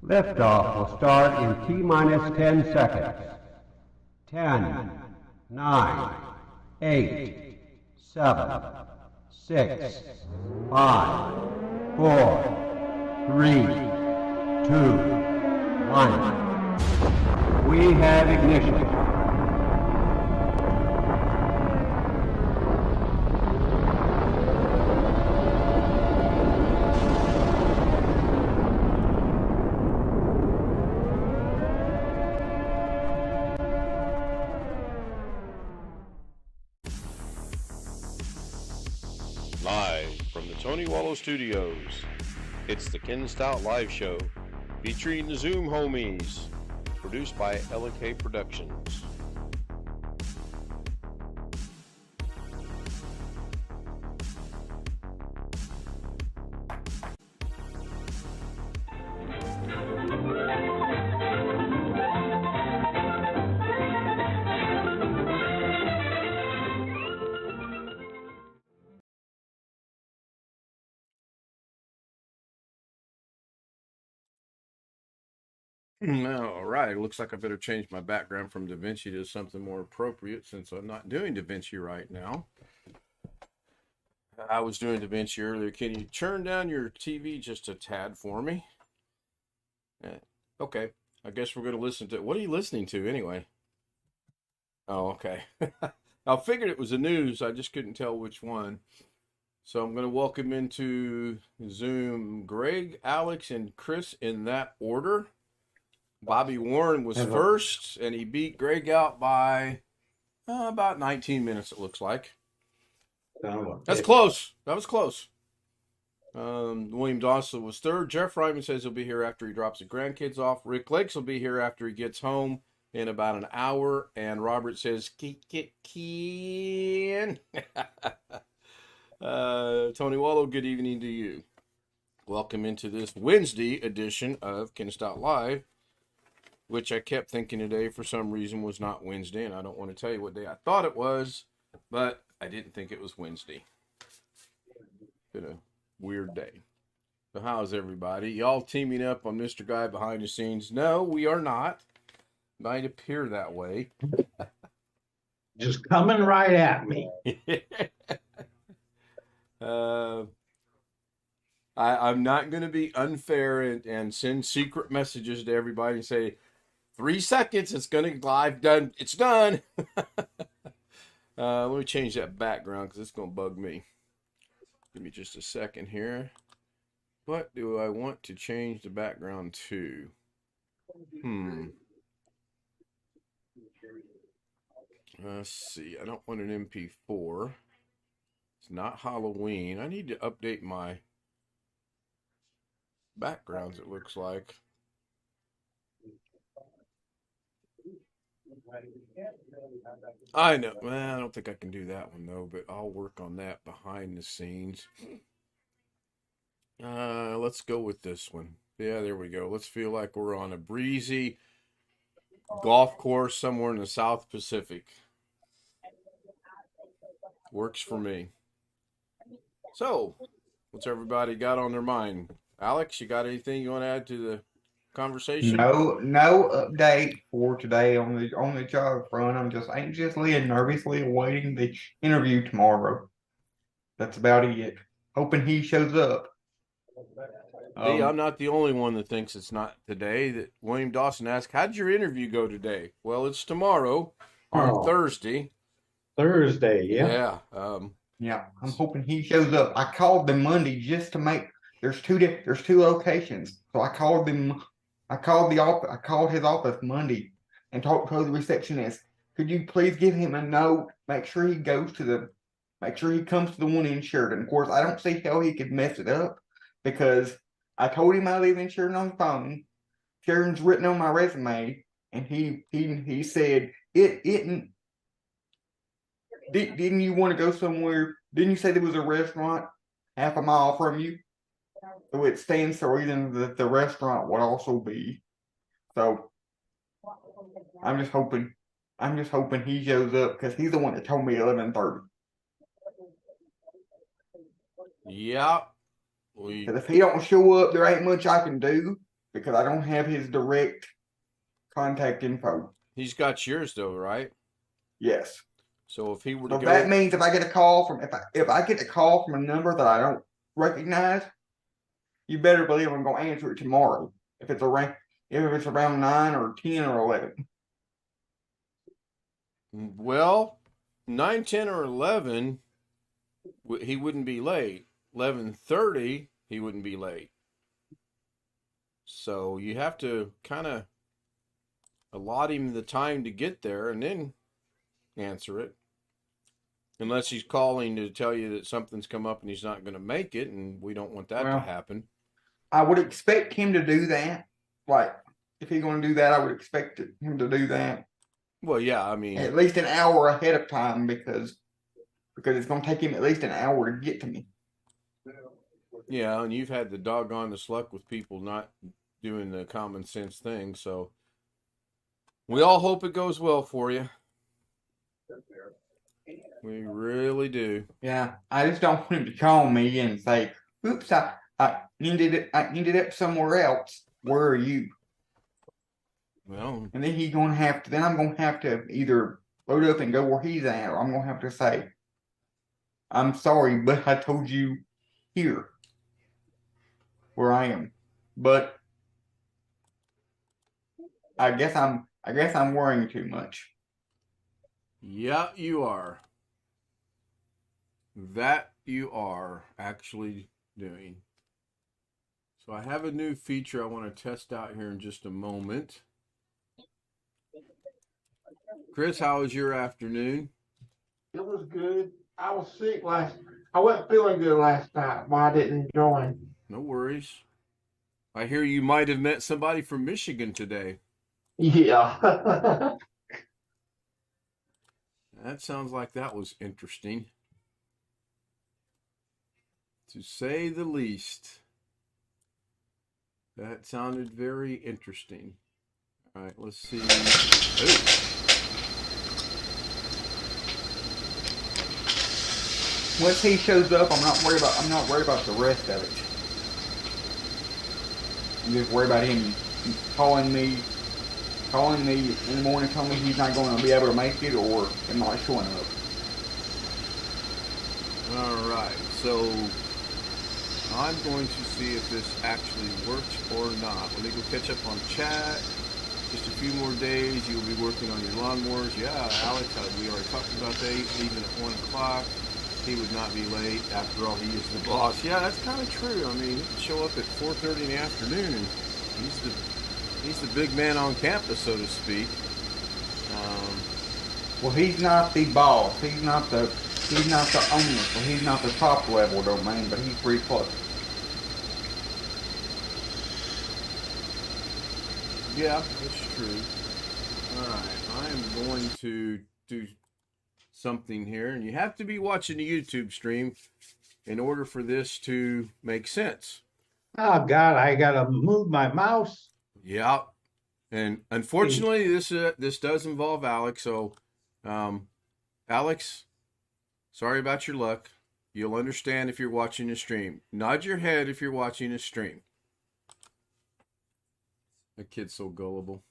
Liftoff will start in T-minus 10 seconds. 10, 9, 8, 7, 6, 5, 4, 3, 2, 1. We have ignition. Live from the Tony Wallow Studios, it's the Ken Stout Live Show, featuring the Zoom homies, produced by LK Productions. All right, looks like I better change my background from DaVinci to something more appropriate since I'm not doing DaVinci right now. I was doing DaVinci earlier. Can you turn down your TV just a tad for me? Okay, I guess we're going to listen to... What are you listening to anyway? Oh, okay. I figured it was the news. I just couldn't tell which one. So I'm going to welcome into Zoom Greg, Alex, and Chris in that order. Bobby Warren was first, and he beat Greg out by about 19 minutes, it looks like. That's close. That was close. William Dawson was third. Jeff Ryman says he'll be here after he drops the grandkids off. Rick Lakes will be here after he gets home in about an hour. And Robert says, Ken. Tony Wallow, good evening to you. Welcome into this Wednesday edition of Ken Stout Live, which I kept thinking today for some reason was not Wednesday, and I don't want to tell you what day I thought it was, but I didn't think it was Wednesday. Been a weird day. So how's everybody? Y'all teaming up on Mr. Guy behind the scenes? No, we are not. Might appear that way. Just coming right at me. I'm not going to be unfair and send secret messages to everybody and say, 3 seconds, it's going to live done. It's done. Let me change that background because it's going to bug me. Give me just a second here. What do I want to change the background to? Let's see. I don't want an MP4. It's not Halloween. I need to update my backgrounds, it looks like. I know. Well, I don't think I can do that one though, but I'll work on that behind the scenes. Let's go with this one. Yeah, there we go. Let's feel like we're on a breezy golf course somewhere in the South Pacific. Works for me. So, what's everybody got on their mind? Alex, you got anything you want to add to the conversation? No update for today on the job front. I'm just anxiously and nervously awaiting the interview tomorrow. That's about it. Hoping he shows up. I'm not the only one that thinks it's not today. That William Dawson asked, "How'd your interview go today?" Well, it's tomorrow on Thursday. Thursday, yeah. Yeah. Yeah, I'm hoping he shows up. I called them Monday just to make. There's two locations, so I called them. I called his office Monday and talked to the receptionist. Could you please give him a note? Make sure he comes to the one in Sheridan. Of course, I don't see how he could mess it up because I told him I live in Sheridan on the phone. Sheridan's written on my resume, and he said it. Didn't you want to go somewhere? Didn't you say there was a restaurant half a mile from you? So it stands to reason that the restaurant would also be. So I'm just hoping he shows up because he's the one that told me 11:30. Yeah. Because if he don't show up, there ain't much I can do. because I don't have his direct contact info. He's got yours though, right? Yes. So if he were to So go, that means if I get a call from if I get a call from a number that I don't recognize, you better believe I'm gonna answer it tomorrow. If it's around 9 or 10 or 11. well, 9, 10, or 11, he wouldn't be late. 11:30, he wouldn't be late. So you have to kind of allot him the time to get there and then answer it. Unless he's calling to tell you that something's come up and he's not going to make it, and we don't want that to happen. I would expect him to do that. Like, if he's going to do that, I would expect him to do that. Well, yeah, I mean, at least an hour ahead of time because it's going to take him at least an hour to get to me. Yeah, and you've had the doggone luck with people not doing the common sense thing, so we all hope it goes well for you. We really do. Yeah, I just don't want him to call me and say, "Oops, I ended up somewhere else. Where are you?" Well, and then he's gonna have to. Then I'm gonna have to either load up and go where he's at, or I'm gonna have to say, "I'm sorry, but I told you here where I am." But I guess I'm worrying too much. yeah, you are. That you are actually doing. So I have a new feature I want to test out here in just a moment. Chris, how was your afternoon? It was good. I was sick I wasn't feeling good last night, but I didn't join. No worries. I hear you might have met somebody from Michigan today. Yeah. That sounds like that was interesting, to say the least. That sounded very interesting. All right, let's see. Ooh. Once he shows up, I'm not worried about the rest of it. I'm just worried about him calling me in the morning, telling me he's not going to be able to make it, or him not showing up. All right, so I'm going to see if this actually works or not. Let me go catch up on chat. Just a few more days, you'll be working on your lawnmowers. Yeah, Alex, we already talked about that. Even at 1 o'clock, he would not be late. After all, he is the boss. Yeah, that's kind of true. I mean, he could show up at 4:30 in the afternoon, and he's the big man on campus, so to speak. Well, he's not the boss. He's not the owner, so he's not the top level domain, but he's pretty close. Yeah, that's true. All right, I am going to do something here, and you have to be watching the YouTube stream in order for this to make sense. Oh God, I gotta move my mouse. Yeah, and unfortunately, this does involve Alex. So, Alex, sorry about your luck. You'll understand if you're watching the stream. Nod your head if you're watching the stream. That kid's so gullible.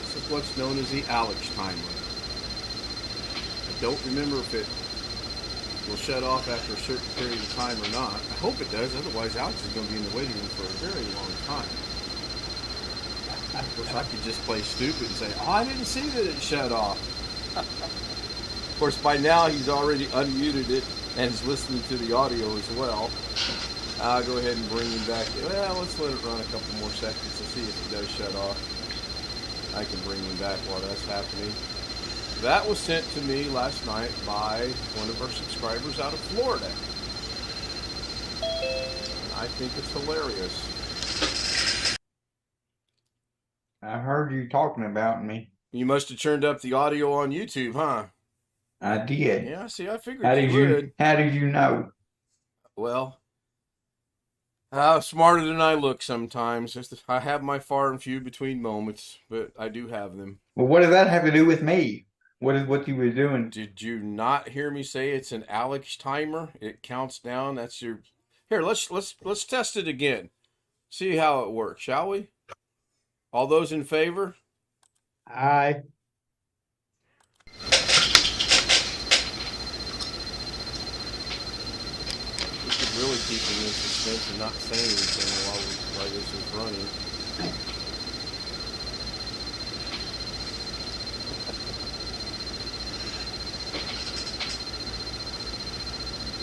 This is what's known as the Alex timer. I don't remember if it will shut off after a certain period of time or not. I hope it does, otherwise Alex is going to be in the waiting room for a very long time. Of course, I could just play stupid and say, "Oh, I didn't see that it shut off." Of course, by now he's already unmuted it and is listening to the audio as well. I'll go ahead and bring him back. Well, let's let it run a couple more seconds to see if it does shut off. I can bring him back while that's happening. That was sent to me last night by one of our subscribers out of Florida. And I think it's hilarious. I heard you talking about me. You must have turned up the audio on YouTube, huh? I did. Yeah, see, I figured How did you would. How did you know? Well, smarter than I look sometimes. I have my far and few between moments, but I do have them. Well, what does that have to do with me? what you were doing? Did you not hear me say it's an Alex timer? It counts down. That's your. Here, let's test it again. See how it works, shall we? All those in favor? Aye. We could really keep them in suspense and not say anything while this is running.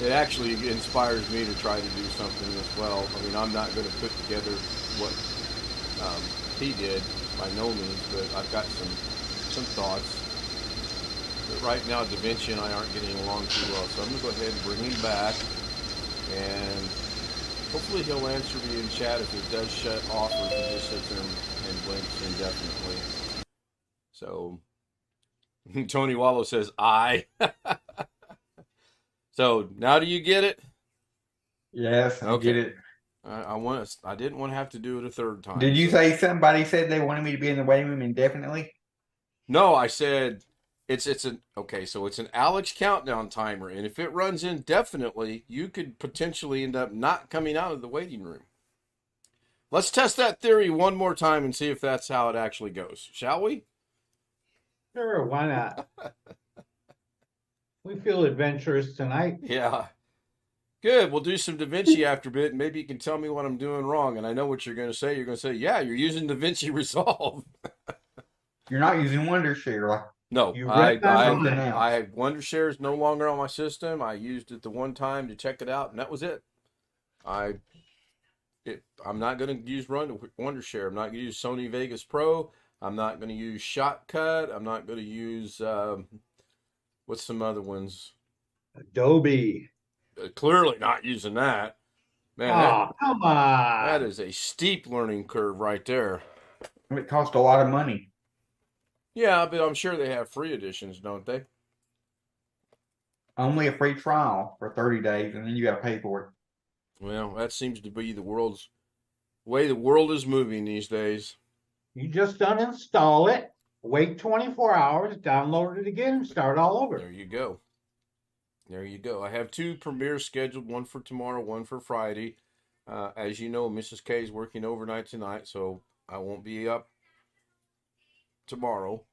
It actually inspires me to try to do something as well. I mean, I'm not going to put together what he did by no means, but I've got some thoughts. But right now, Da Vinci and I aren't getting along too well, so I'm going to go ahead and bring him back, and hopefully he'll answer me in chat if it does shut off or if he just sits there and blinks indefinitely. So, Tony Wallow says, "I." So now do you get it? Yes, I Okay. get it. I didn't want to have to do it a third time. Did you say somebody said they wanted me to be in the waiting room indefinitely? No, I said it's an okay, so it's an Alex countdown timer, and if it runs indefinitely, you could potentially end up not coming out of the waiting room. Let's test that theory one more time and see if that's how it actually goes, shall we? Sure, why not? We feel adventurous tonight. Yeah. Good. We'll do some Da Vinci after a bit, and maybe you can tell me what I'm doing wrong. And I know what you're going to say. You're going to say, yeah, you're using Da Vinci Resolve. You're not using Wondershare. Like, No, You I read that? Wondershare is no longer on my system. I used it the one time to check it out, and that was it. I'm not going to use Wondershare. I'm not going to use Sony Vegas Pro. I'm not going to use Shotcut. I'm not going to use what's some other ones? Adobe. Clearly not using that. Man, Oh, come on. that is a steep learning curve right there. it costs a lot of money. Yeah, but I'm sure they have free editions, don't they? Only a free trial for 30 days, and then you got to pay for it. Well, that seems to be the way the world is moving these days. You just uninstall it, wait 24 hours, download it again, and start all over. There you go. There you go. I have 2 premieres scheduled, one for tomorrow, one for Friday. As you know, Mrs. K is working overnight tonight, so I won't be up tomorrow.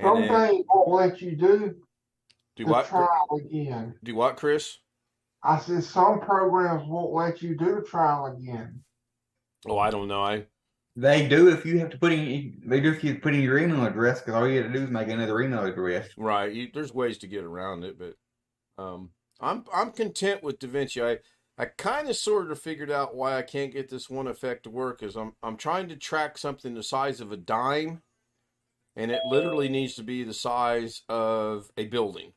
Some things won't let you do Do the what? trial again. Do what, Chris? I said some programs won't let you do the trial again. Oh, I don't know. They do if you have to put in. They do if you put in your email address, because all you have to do is make another email address. Right. There's ways to get around it, but I'm content with Da Vinci. I kind of sort of figured out why I can't get this one effect to work is I'm trying to track something the size of a dime, and it literally needs to be the size of a building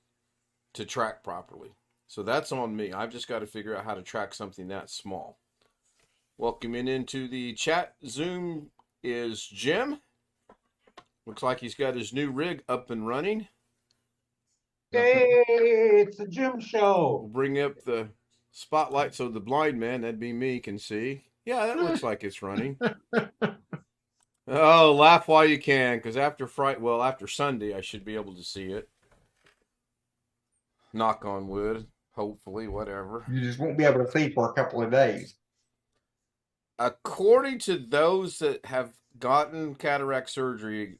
to track properly. So that's on me. I've just got to figure out how to track something that small. Welcoming into the chat Zoom is Jim. Looks like he's got his new rig up and running. Hey, it's the Jim We'll Show. bring up the spotlight so the blind man, that'd be me, can see. Yeah, that looks like it's running. Oh, laugh while you can, because after Sunday, I should be able to see it. Knock on wood, hopefully, whatever. You just won't be able to see for a couple of days. According to those that have gotten cataract surgery,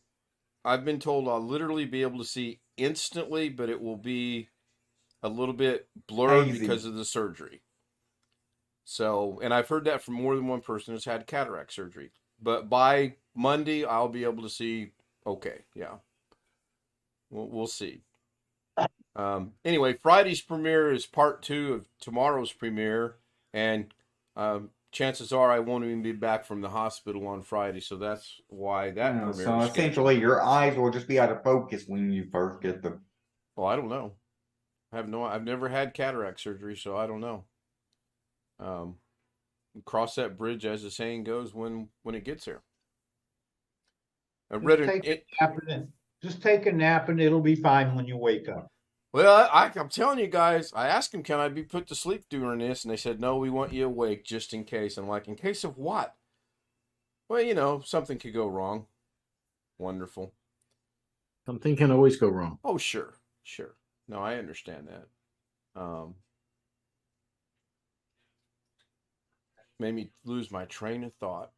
I've been told I'll literally be able to see instantly, but it will be a little bit blurred Hazy. because of the surgery. So, and I've heard that from more than one person who's had cataract surgery. But by Monday, I'll be able to see. Okay, yeah, we'll see. Anyway, Friday's premiere is part 2 of tomorrow's premiere, and chances are I won't even be back from the hospital on Friday, so that's why that premiere. So is essentially, scheduled. your eyes will just be out of focus when you first get them. Well, I don't know. I've never had cataract surgery, so I don't know. Cross that bridge, as the saying goes, when it gets there. I read Just take a nap and it'll be fine when you wake up. Well, I'm telling you guys, I asked him, can I be put to sleep during this? And they said, no, we want you awake just in case. I'm like, in case of what? Well, something could go wrong. Wonderful. Something can always go wrong. Oh, sure. Sure. No, I understand that. Made me lose my train of thought.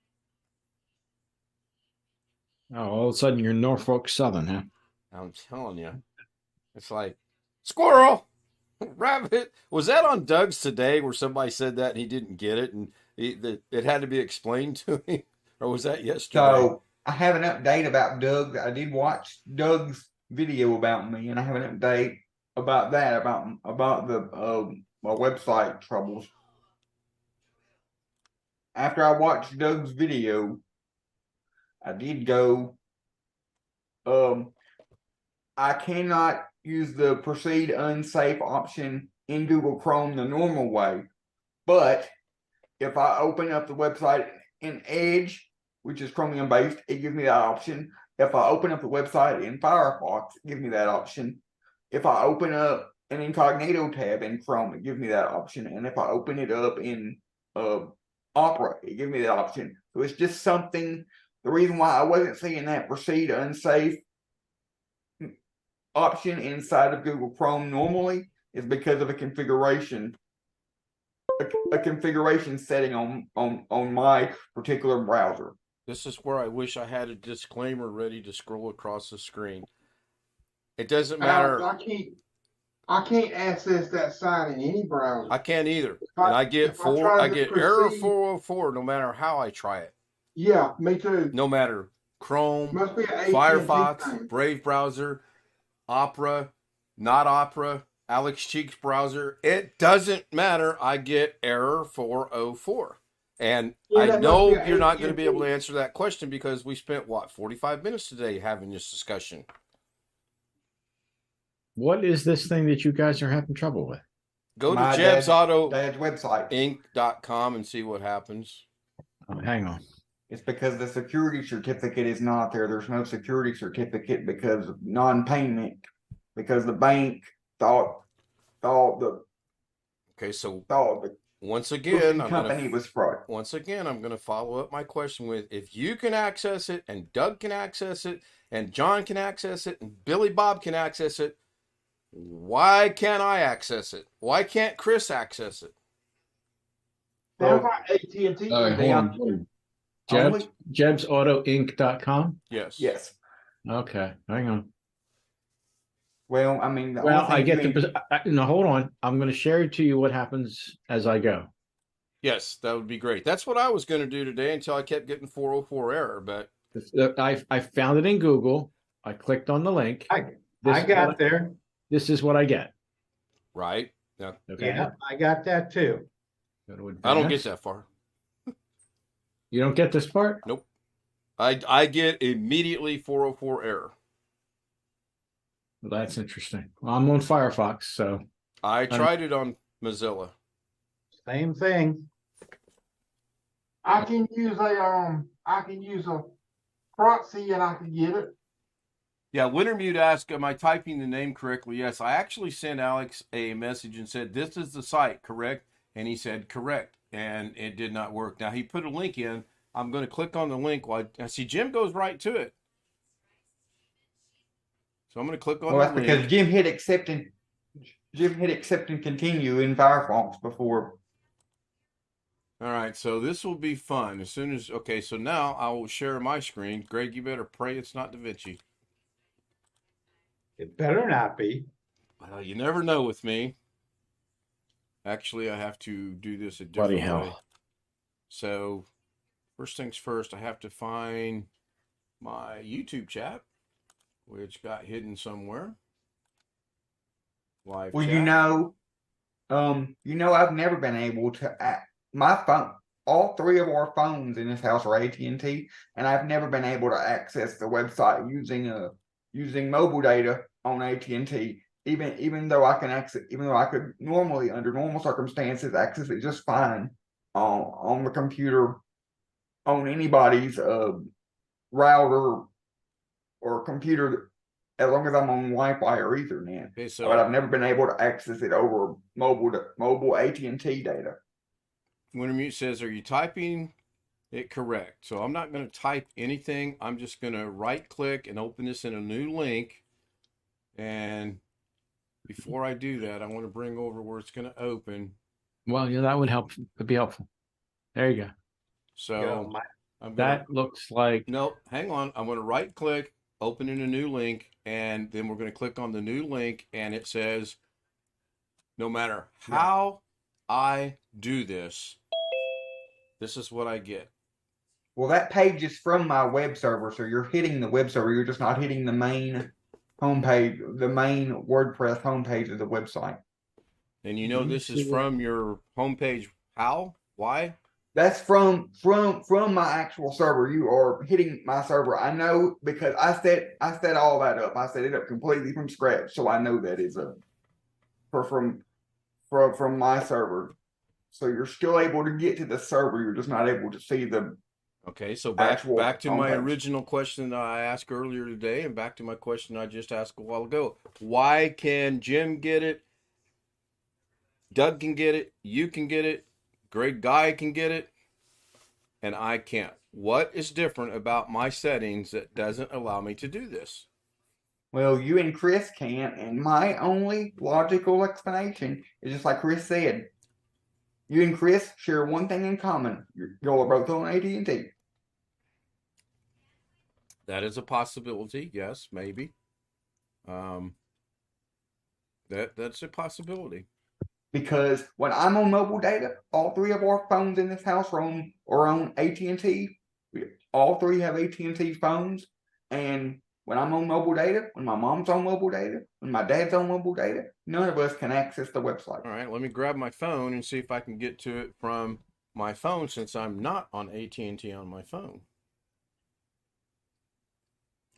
Oh, all of a sudden you're Norfolk Southern, huh? I'm telling you. It's like, squirrel, rabbit. Was that on Doug's today where somebody said that and he didn't get it and it had to be explained to him? Or was that yesterday? So I have an update about Doug. I did watch Doug's video about me, and I have an update about that, about the my website troubles. After I watched Doug's video, I did go. I cannot use the proceed unsafe option in Google Chrome the normal way, but if I open up the website in Edge, which is Chromium based, it gives me that option. If I open up the website in Firefox, it gives me that option. If I open up an incognito tab in Chrome, it gives me that option. And if I open it up in Opera, it gives me that option. So it's just something. The reason why I wasn't seeing that proceed unsafe option inside of Google Chrome normally is because of a configuration setting on my particular browser. This is where I wish I had a disclaimer ready to scroll across the screen. It doesn't matter. I can't access that site in any browser. I can't either. And I get error 404 no matter how I try it. Yeah, me too. No matter Chrome, Must be an AT&T Firefox, thing. Brave browser, Opera, not Opera, Alex Cheek's browser. It doesn't matter. I get error 404. And I know you're not going to be able to answer that question because we spent, 45 minutes today having this discussion. What is this thing that you guys are having trouble with? Go to My Jeb's Auto dad's website. Inc.com and see what happens. Oh, hang on. It's because the security certificate is not there. There's no security certificate because of non-payment. Because the bank thought the once again, company was fraud. Once again, I'm going to follow up my question with, if you can access it and Doug can access it and John can access it and Billy Bob can access it, why can't I access it? Why can't Chris access it? They're not AT&T. All right, hold on. JebsAutoInc.com? Yes. Yes. Okay, hang on. Well, I mean, hold on. I'm going to share to you what happens as I go. Yes, that would be great. That's what I was going to do today until I kept getting 404 error, but I found it in Google. I clicked on the link. I got there. This is what I get. right. Yeah. Okay. Yeah, I got that too. Go to I don't get advanced. that far. You don't get this part? Nope. I get immediately 404 error. Well, that's interesting. Well, I'm on Firefox, so I tried it on Mozilla. Same thing. I can use a proxy and I can get it. Yeah, Wintermute asked, am I typing the name correctly? Yes, I actually sent Alex a message and said, this is the site, correct? And he said, correct. And it did not work. Now, he put a link in. I'm going to click on the link. While I see Jim goes right to it. So I'm going to click on the that's link. because Jim hit accept and continue in Firefox before. All right, so this will be fun. As soon as, okay, so now I will share my screen. Greg, you better pray it's not Da Vinci. It better not be. Well, you never know with me. Actually, I have to do this a Bloody different way. hell. So, first things first, I have to find my YouTube chat, which got hidden somewhere. Live Well, chat. I've never been able to. My phone, all three of our phones in this house are AT&T, and I've never been able to access the website using mobile data on AT&T. Even though I could normally, under normal circumstances, access it just fine on the computer, on anybody's router or computer, as long as I'm on Wi-Fi or Ethernet. Okay, so But I've never been able to access it over mobile AT&T data. Wintermute says, are you typing it correct? So I'm not going to type anything. I'm just going to right click and open this in a new link. And before I do that, I want to bring over where it's going to open. Well, yeah, that would help. Would be helpful. There you go. So I'm going That looks like no, hang on. I'm going to right click, open in a new link, and then we're going to click on the new link, and it says, no matter how I do this, this is what I get. Well, that page is from my web server, so you're hitting the web server. You're just not hitting the main homepage, the main WordPress homepage of the website. And you know this is from your homepage. How? Why? That's from my actual server. You are hitting my server. I know because I set all that up. I set it up completely from scratch, so I know that is from my server. So you're still able to get to the server. You're just not able to see the. Okay, so back to my homepage. original question that I asked earlier today, and back to my question I just asked a while ago. Why can Jim get it? Doug can get it. You can get it. Greg Guy can get it. And I can't. What is different about my settings that doesn't allow me to do this? Well, you and Chris can't, and my only logical explanation is just like Chris said. You and Chris share one thing in common. Y'all are both on AT&T. That is a possibility. Yes, maybe. That's a possibility. Because when I'm on mobile data, all three of our phones in this house are on AT&T. All three have AT&T phones, and when I'm on mobile data, when my mom's on mobile data, when my dad's on mobile data, none of us can access the website. All right, let me grab my phone and see if I can get to it from my phone since I'm not on AT&T on my phone.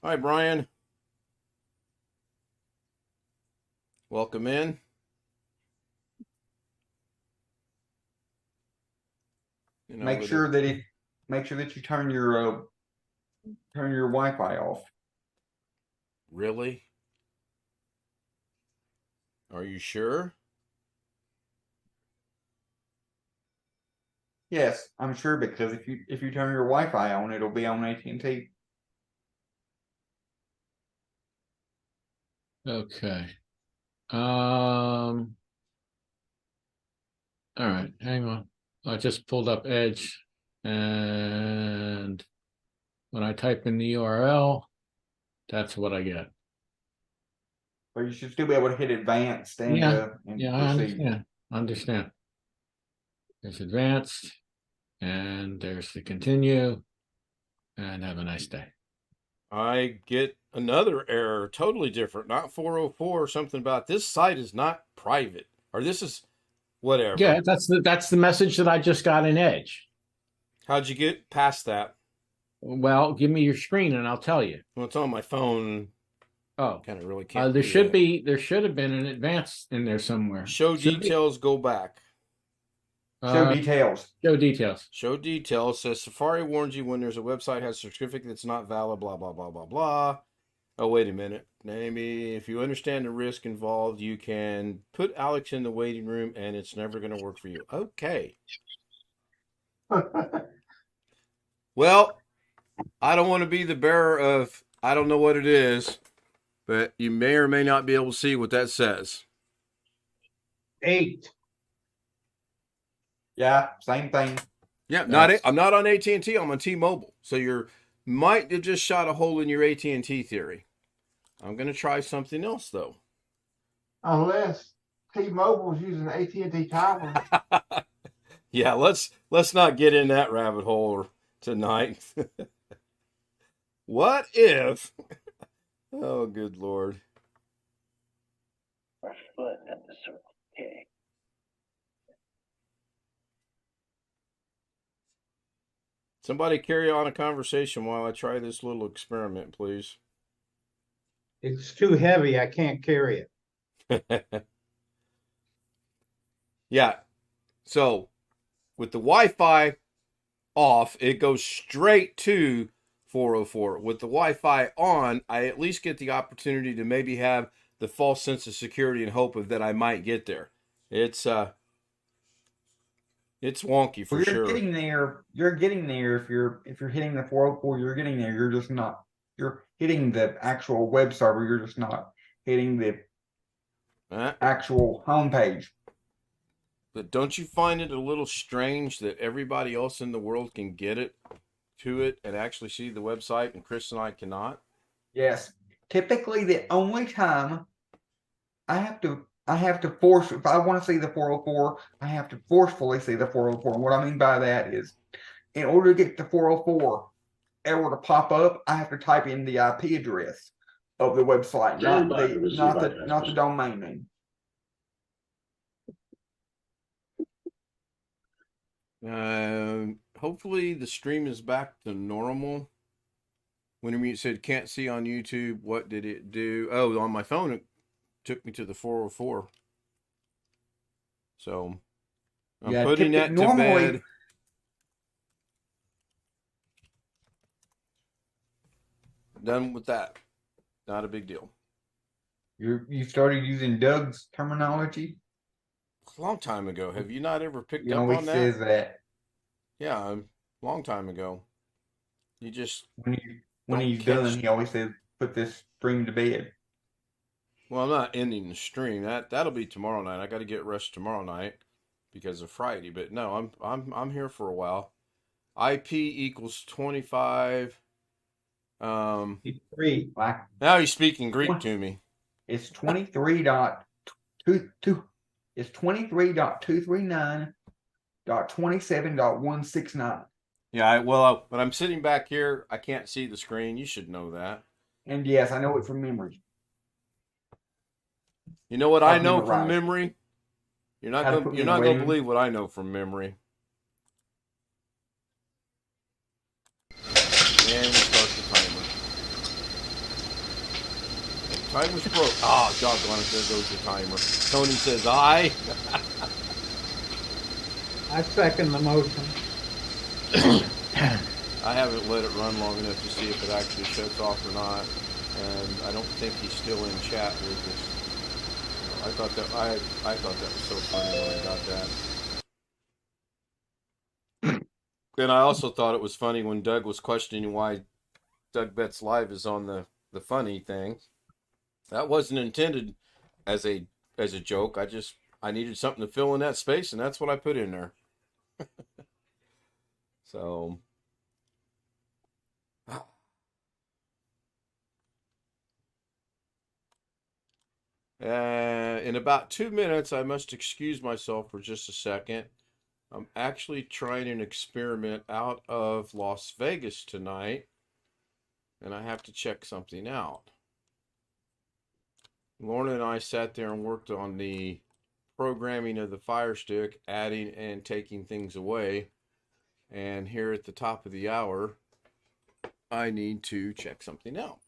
Hi, Brian. Welcome in. Make sure that you turn your Wi-Fi off. Really? Are you sure? Yes, I'm sure, because if you turn your Wi-Fi on, it'll be on AT&T. okay. All right, hang on. I just pulled up Edge, and when I type in the URL, that's what I get. But you should still be able to hit advanced and Yeah, and I proceed. understand. There's advanced, and there's the continue, and have a nice day. I get another error, totally different, not 404, something about this site is not private, or this is whatever. Yeah, that's the message that I just got in Edge. How'd you get past that? Well, give me your screen and I'll tell you. Well, it's on my phone. Oh, kind of really can't. there should have been an advanced in there somewhere. Show details. Go back. Show details. Show details. Show details says Safari warns you when there's a website has a certificate that's not valid. Blah blah blah blah blah. Oh, wait a minute. Maybe if you understand the risk involved, you can put Alex in the waiting room, and it's never going to work for you. Okay. Well, I don't want to be the bearer of I don't know what it is, but you may or may not be able to see what that says. 8. Yeah, same thing. Yeah, I'm not on AT&T. I'm on T-Mobile. So you might have just shot a hole in your AT&T theory. I'm going to try something else though. Unless T-Mobile's using AT&T tower. Yeah, let's not get in that rabbit hole tonight. What if? Oh, good Lord. First foot at the Circle K. Somebody carry on a conversation while I try this little experiment, please. It's too heavy. I can't carry it. Yeah. So with the Wi-Fi off, it goes straight to 404. With the Wi-Fi on, I at least get the opportunity to maybe have the false sense of security and hope of that I might get there. It's wonky for sure. You're getting there if you're hitting the 404, you're getting there. You're just not. You're hitting the actual web server. You're just not hitting the Uh, actual homepage. but don't you find it a little strange that everybody else in the world can get it to it and actually see the website, and Chris and I cannot? Yes. Typically, the only time I have to force, if I want to see the 404, I have to forcefully see the 404. And what I mean by that is, in order to get the 404 ever to pop up, I have to type in the IP address of the website, Stand by to receive our not the domain name. Hopefully the stream is back to normal. Whenever you said can't see on YouTube, what did it do? Oh, on my phone, it took me to the 404. So I'm putting that to normally, bed. Done with that. Not a big deal. you started using Doug's terminology. A long time ago. Have you not ever picked He up always on that? says that Yeah, a long time ago. You just when Don't he's catch- done, he always says, "Put this stream to bed." well, I'm not ending the stream. That'll be tomorrow night. I got to get rest tomorrow night because of Friday. But no, I'm here for a while. IP equals 25. 3. Like Now he's speaking Greek to me. it's 23.22. It's 23.239.27.169. Yeah, but I'm sitting back here. I can't see the screen. You should know that. And yes, I know it from memory. You know what I I've know from memorized. memory? You're not How to gonna put me you're in not the gonna waiting believe what I know from memory. And we start the timer. Timer's broke. Ah, doggone it, there goes the timer. Tony says aye. I second the motion. I haven't let it run long enough to see if it actually shuts off or not. And I don't think he's still in chat with us. I thought that was so funny when I got that. And I also thought it was funny when Doug was questioning why Doug Betts Live is on the funny thing. That wasn't intended as a joke. I needed something to fill in that space, and that's what I put in there. So in about 2 minutes, I must excuse myself for just a second. I'm actually trying an experiment out of Las Vegas tonight, and I have to check something out. Lorna and I sat there and worked on the programming of the Fire Stick, adding and taking things away. And here at the top of the hour, I need to check something out.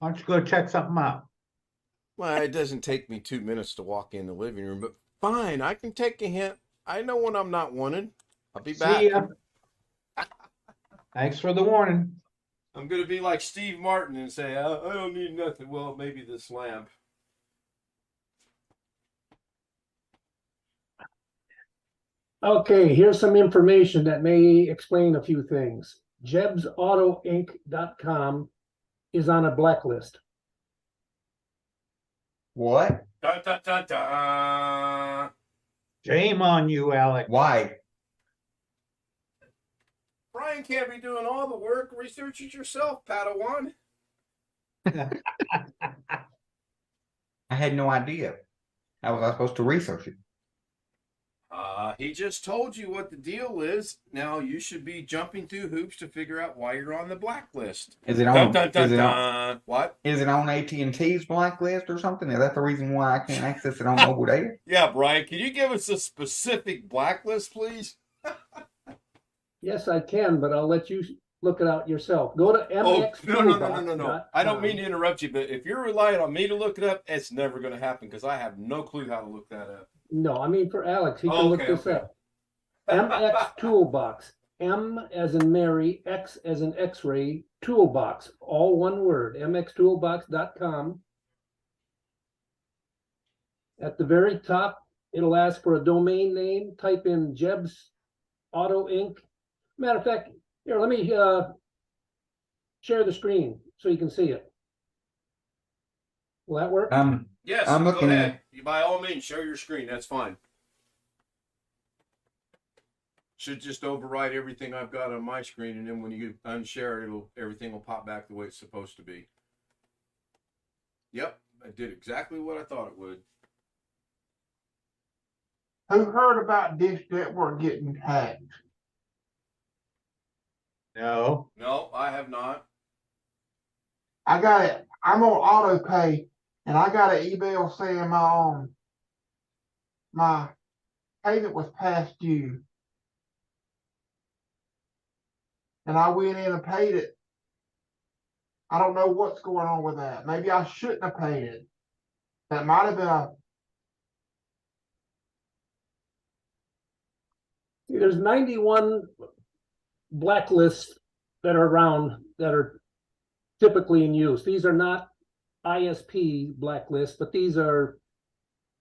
Why don't you go check something out? Well, it doesn't take me 2 minutes to walk in the living room, but fine, I can take a hint. I know when I'm not wanted. I'll be back. See ya. Thanks for the warning. I'm going to be like Steve Martin and say, I don't need nothing. Well, maybe this lamp. Okay, here's some information that may explain a few things. JebsAutoInc.com is on a blacklist. What? Dun, dun, dun, dun. Shame on you, Alex. Why? Brian can't be doing all the work. Research it yourself, Padawan. I had no idea. How was I supposed to research it? He just told you what the deal is. Now you should be jumping through hoops to figure out why you're on the blacklist. Is it on? Dun, dun, Is it dun, on? dun. What? Is it on AT&T's blacklist or something? Is that the reason why I can't access it on mobile data? Yeah, Brian, can you give us a specific blacklist, please? Yes, I can, but I'll let you look it out yourself. Go to Oh, mxtoolbox.com. no. I don't mean to interrupt you, but if you're relying on me to look it up, it's never going to happen because I have no clue how to look that up. No, I mean for Alex. He can look this up. MX Toolbox. M as in Mary, X as in X-ray, Toolbox. All one word. mxtoolbox.com. At the very top, it'll ask for a domain name. Type in Jebs Auto Inc. Matter of fact, here, let me share the screen so you can see it. Will that work? Yes, I'm go looking ahead. at. You by all means share your screen. That's fine. Should just override everything I've got on my screen, and then when you unshare it, everything will pop back the way it's supposed to be. Yep, I did exactly what I thought it would. Who heard about Dish Network getting hacked? No. No, I have not. I got it. I'm on auto pay, and I got an email saying my payment was past due. And I went in and paid it. I don't know what's going on with that. Maybe I shouldn't have paid it. That might have been a. There's 91 blacklists that are around that are typically in use. These are not ISP blacklists, but these are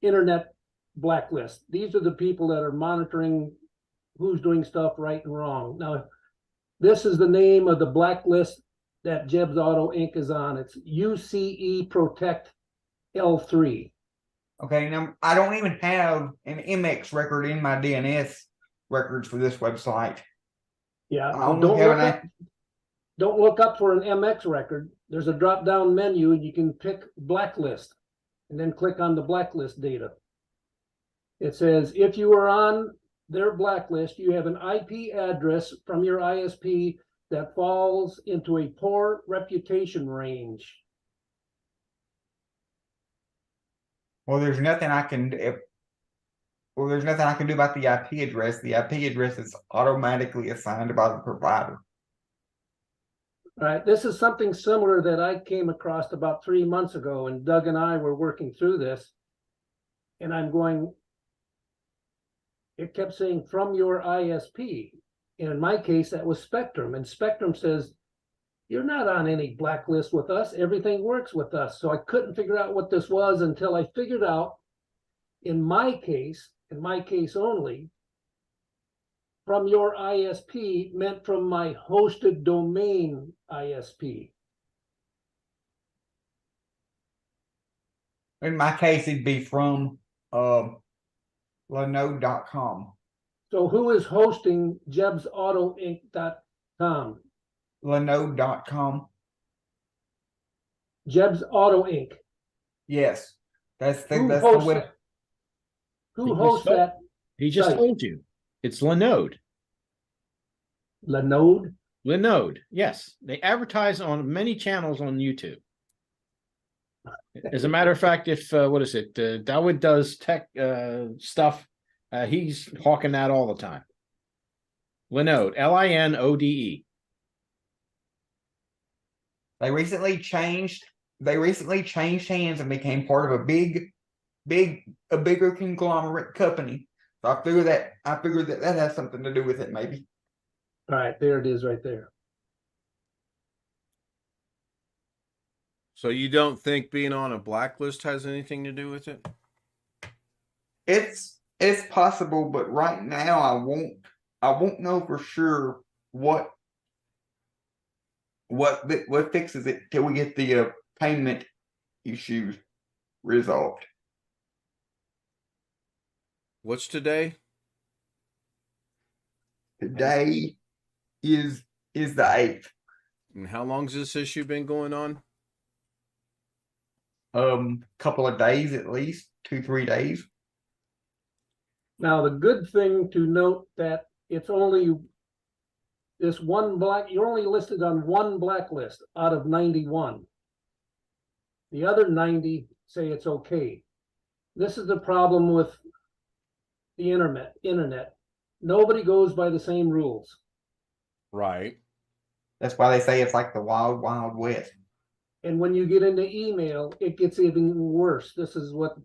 internet blacklists. These are the people that are monitoring who's doing stuff right and wrong. Now, this is the name of the blacklist that Jeb's Auto Inc. is on. It's UCE Protect L3. Okay, now I don't even have an MX record in my DNS records for this website. Yeah, I only have don't look up for an MX record. There's a drop-down menu and you can pick blacklist and then click on the blacklist data. It says if you are on their blacklist, you have an IP address from your ISP that falls into a poor reputation range. Well, there's nothing I can. There's nothing I can do about the IP address. The IP address is automatically assigned by the provider. All right, this is something similar that I came across about 3 months ago, and Doug and I were working through this, and I'm going, it kept saying from your ISP. And in my case, that was Spectrum, and Spectrum says, you're not on any blacklist with us. Everything works with us. So I couldn't figure out what this was until I figured out, in my case only, from your ISP meant from my hosted domain ISP. In my case, it'd be from Linode.com. So who is hosting JebsAutoInc.com? Linode.com. Jeb's Auto Inc. Yes, that's the Who that's the hosts web. that? Who hosts that? He just site? told you. It's Linode. Linode? Linode. Yes. They advertise on many channels on YouTube. As a matter of fact, if what is it? Dawood does tech stuff. He's hawking that all the time. Linode. Linode. They recently changed hands and became part of a bigger conglomerate company. So I figured that that has something to do with it, maybe. All right, there it is right there. So you don't think being on a blacklist has anything to do with it? It's possible, but right now I won't know for sure what fixes it till we get the payment issues resolved. What's today? Today is the 8th. And how long's this issue been going on? Couple of days at least, 2-3 days. Now, the good thing to note that it's only this one you're only listed on one blacklist out of 91. The other 90 say it's okay. This is the problem with the internet. Nobody goes by the same rules. Right. That's why they say it's like the wild, wild west. And when you get into email, it gets even worse. This is what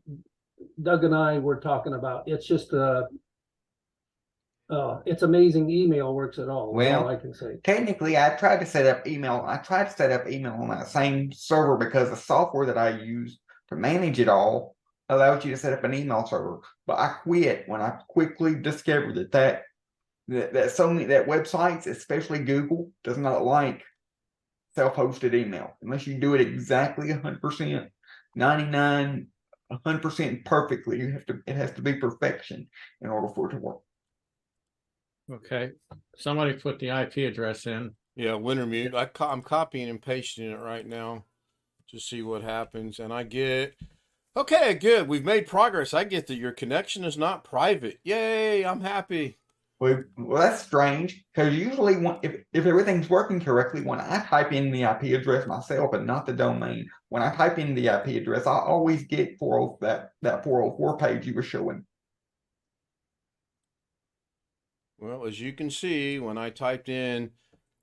Doug and I were talking about. It's just it's amazing email works at all. Well, all I can say. Technically, I tried to set up email on that same server because the software that I use to manage it all allows you to set up an email server. But I quit when I quickly discovered that websites, especially Google, does not like self-hosted email unless you do it exactly 100%. 99, 100% perfectly. It has to be perfection in order for it to work. Okay, somebody put the IP address in. Yeah, Wintermute. I'm copying and pasting it right now to see what happens, and I get. Okay, good. We've made progress. I get that your connection is not private. Yay! I'm happy. Well, that's strange because usually if everything's working correctly, when I type in the IP address myself and not the domain, when I type in the IP address, I always get that 404 page you were showing. Well, as you can see, when I typed in,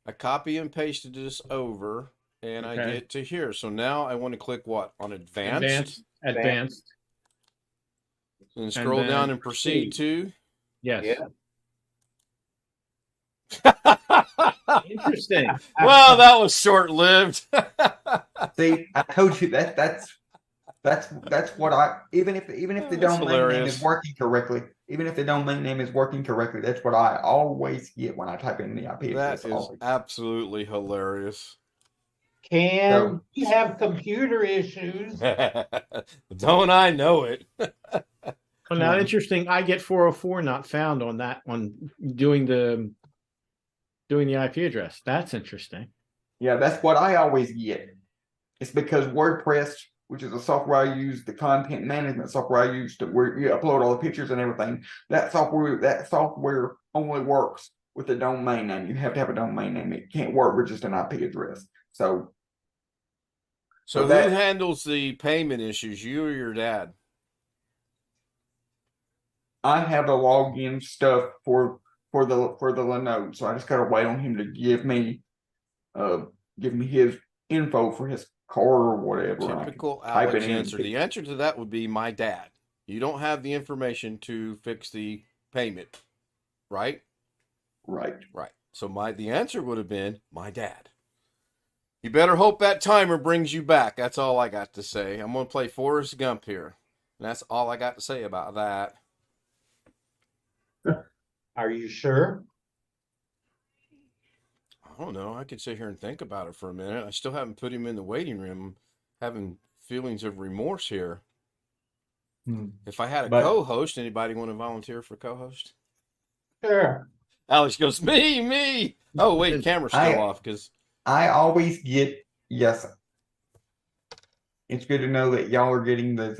I copy and pasted this over, and I Okay. get to here. So now I want to click what? On advanced? Advanced. And scroll then down and proceed to? Yes. Yeah. Interesting. Well, that was short-lived. See, I told you that's what I even if the That's domain name hilarious. is working correctly, that's what I always get when I type in the IP That address. is Always. absolutely hilarious. Can we have computer issues? Don't I know it? Well, now interesting. I get 404 not found on that one doing the IP address. That's interesting. Yeah, that's what I always get. It's because WordPress, which is the software I use, the content management software I use where you upload all the pictures and everything, that software only works with the domain name. You have to have a domain name. It can't work with just an IP address. So who that handles the payment issues, you or your dad? I have the login stuff for the Linode, so I just gotta wait on him to give me his info for his card or whatever. Typical type it Alex in. answer. The answer to that would be my dad. You don't have the information to fix the payment, right? Right. Right. So the answer would have been my dad. You better hope that timer brings you back. That's all I got to say. I'm going to play Forrest Gump here. And that's all I got to say about that. Are you sure? I don't know. I could sit here and think about it for a minute. I still haven't put him in the waiting room. I'm having feelings of remorse here. If I had a co-host, anybody want to volunteer for co-host? Sure. Alex goes, me. Oh, wait, camera's still off because I always get yes. It's good to know that y'all are getting the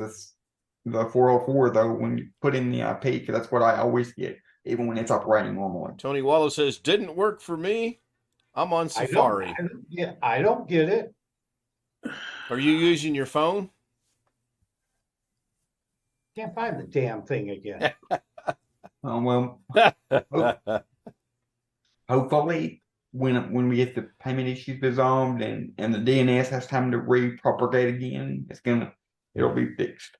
404 though when you put in the IP, because that's what I always get, even when it's operating normally. Tony Wallow says, didn't work for me. I'm on Safari. I don't get it. Are you using your phone? Can't find the damn thing again. Hopefully when we get the payment issues resolved and the DNS has time to repropagate again, it'll be fixed.